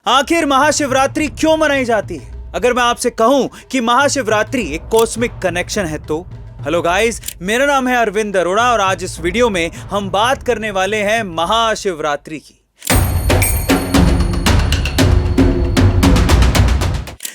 आखिर महाशिवरात्रि क्यों मनाई जाती है? अगर मैं आपसे कहूं कि महाशिवरात्रि एक कॉस्मिक कनेक्शन है तो हेलो गाइस, मेरा नाम है अरविंद अरोड़ा और आज इस वीडियो में हम बात करने वाले हैं महाशिवरात्रि की।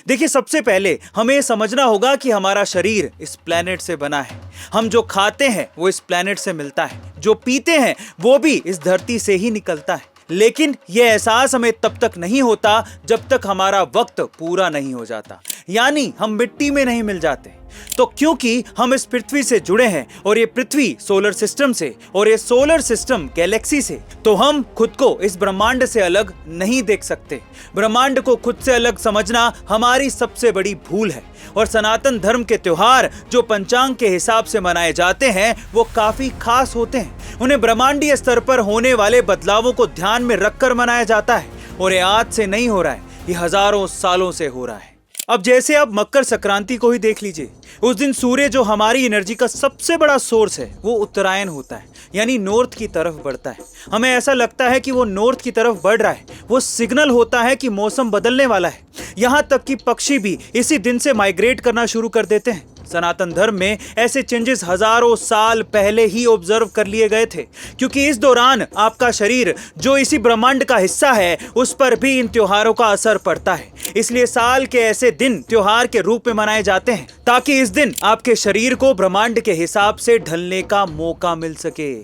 देखिए, सबसे पहले हमें समझना होगा कि हमारा शरीर इस प्लेनेट से बना है। हम जो खाते हैं वो इस प्लेनेट से मिलता है, जो पीते हैं वो भी इस धरती से ही निकलता है। लेकिन यह एहसास हमें तब तक नहीं होता जब तक हमारा वक्त पूरा नहीं हो जाता, यानी हम मिट्टी में नहीं मिल जाते। तो क्योंकि हम इस पृथ्वी से जुड़े हैं और ये पृथ्वी सोलर सिस्टम से और ये सोलर सिस्टम गैलेक्सी से, तो हम खुद को इस ब्रह्मांड से अलग नहीं देख सकते। ब्रह्मांड को खुद से अलग समझना हमारी सबसे बड़ी भूल है। और सनातन धर्म के त्योहार जो पंचांग के हिसाब से मनाए जाते हैं वो काफी खास होते हैं। उन्हें ब्रह्मांडीय स्तर पर होने वाले बदलावों को ध्यान में रखकर मनाया जाता है और ये आज से नहीं हो रहा है, ये हजारों सालों से हो रहा है। अब जैसे आप मकर संक्रांति को ही देख लीजिए, उस दिन सूर्य जो हमारी एनर्जी का सबसे बड़ा सोर्स है वो उत्तरायण होता है, यानी नॉर्थ की तरफ बढ़ता है। हमें ऐसा लगता है कि वो नॉर्थ की तरफ बढ़ रहा है, वो सिग्नल होता है कि मौसम बदलने वाला है। यहाँ तक कि पक्षी भी इसी दिन से माइग्रेट करना शुरू कर देते हैं। सनातन धर्म में ऐसे चेंजेस हजारों साल पहले ही ऑब्जर्व कर लिए गए थे, क्योंकि इस दौरान आपका शरीर जो इसी ब्रह्मांड का हिस्सा है उस पर भी इन त्योहारों का असर पड़ता है। इसलिए साल के ऐसे दिन त्योहार के रूप में मनाए जाते हैं ताकि इस दिन आपके शरीर को ब्रह्मांड के हिसाब से ढलने का मौका मिल सके।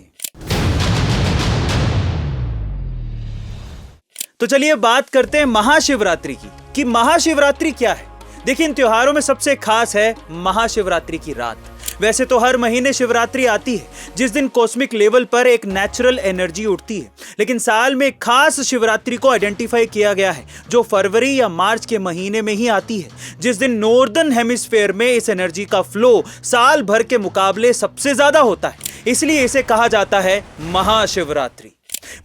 तो चलिए बात करते हैं महाशिवरात्रि की कि महाशिवरात्रि क्या है। देखिए, इन त्योहारों में सबसे खास है महाशिवरात्रि की रात। वैसे तो हर महीने शिवरात्रि आती है जिस दिन कॉस्मिक लेवल पर एक नेचुरल एनर्जी उठती है, लेकिन साल में खास शिवरात्रि को आइडेंटिफाई किया गया है जो फरवरी या मार्च के महीने में ही आती है, जिस दिन नॉर्दर्न हेमिस्फीयर में इस एनर्जी का फ्लो साल भर के मुकाबले सबसे ज्यादा होता है। इसलिए इसे कहा जाता है महाशिवरात्रि।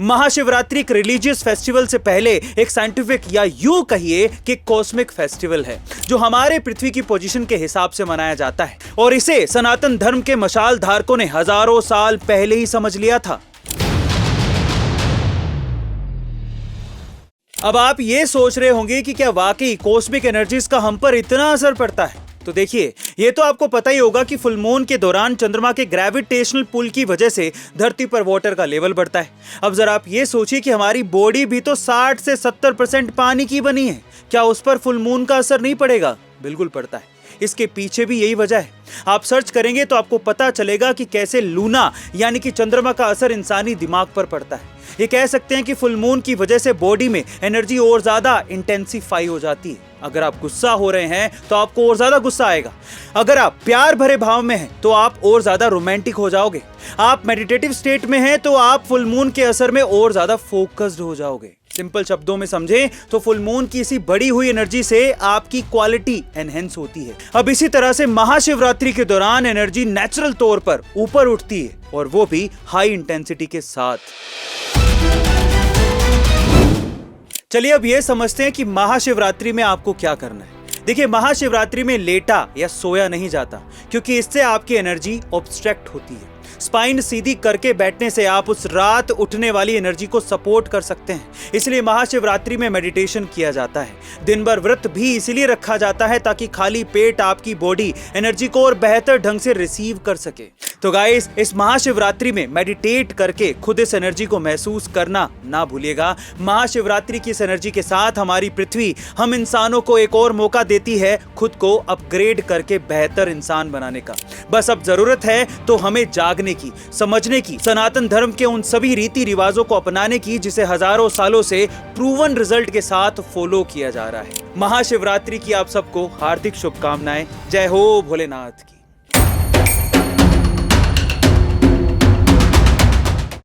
महाशिवरात्रि एक रिलीजियस फेस्टिवल से पहले एक साइंटिफिक या यूं कहिए कि कॉस्मिक फेस्टिवल है जो हमारे पृथ्वी की पोजीशन के हिसाब से मनाया जाता है, और इसे सनातन धर्म के मशाल धारकों ने हजारों साल पहले ही समझ लिया था। अब आप ये सोच रहे होंगे कि क्या वाकई कॉस्मिक एनर्जीज का हम पर इतना असर पड़ता है? तो देखिए, ये तो आपको पता ही होगा कि फुल मून के दौरान चंद्रमा के ग्रेविटेशनल पुल की वजह से धरती पर वाटर का लेवल बढ़ता है। अब जरा आप ये सोचिए कि हमारी बॉडी भी तो 60 से 70% पानी की बनी है, क्या उस पर फुल मून का असर नहीं पड़ेगा? बिल्कुल पड़ता है। इसके पीछे भी यही वजह है। आप सर्च करेंगे तो आपको पता चलेगा कि कैसे लूना यानी कि चंद्रमा का असर इंसानी दिमाग पर पड़ता है। ये कह सकते हैं कि फुल मून की वजह से बॉडी में एनर्जी और ज्यादा इंटेंसिफाई हो जाती है। अगर आप गुस्सा हो रहे हैं तो आपको और ज्यादा गुस्सा आएगा। अगर आप प्यार भरे भाव में हैं तो आप और ज्यादा रोमांटिक हो जाओगे। आप मेडिटेटिव स्टेट में हैं तो आप फुल मून के असर में और ज्यादा फोकस्ड हो जाओगे। सिंपल शब्दों में समझें तो फुल मून की इसी बढ़ी हुई एनर्जी से आपकी क्वालिटी एनहेंस होती है। अब इसी तरह से महाशिवरात्रि के दौरान एनर्जी नेचुरल तौर पर ऊपर उठती है, और वो भी हाई इंटेंसिटी के साथ। चलिए अब ये समझते हैं कि महाशिवरात्रि में आपको क्या करना है। देखिए, महाशिवरात्रि में लेटा या सोया नहीं जाता, क्योंकि इससे आपकी एनर्जी ऑब्स्ट्रैक्ट होती है। स्पाइन सीधी करके बैठने से आप उस रात उठने वाली एनर्जी को सपोर्ट कर सकते हैं। इसलिए महाशिवरात्रि में मेडिटेशन किया जाता है। दिन भर व्रत भी इसीलिए रखा जाता है ताकि खाली पेट आपकी बॉडी एनर्जी को और बेहतर ढंग से रिसीव कर सके। तो गाइस, इस महाशिवरात्रि में मेडिटेट करके खुद इस एनर्जी को महसूस करना ना भूलिएगा। महाशिवरात्रि की इस एनर्जी के साथ हमारी पृथ्वी हम इंसानों को एक और मौका देती है खुद को अपग्रेड करके बेहतर इंसान बनाने का। बस अब जरूरत है तो हमें जागने की, समझने की, सनातन धर्म के उन सभी रीति रिवाजों को अपनाने की जिसे हजारों सालों से प्रूवन रिजल्ट के साथ फॉलो किया जा रहा है। महाशिवरात्रि की आप सबको हार्दिक शुभकामनाएं। जय हो भोलेनाथ की।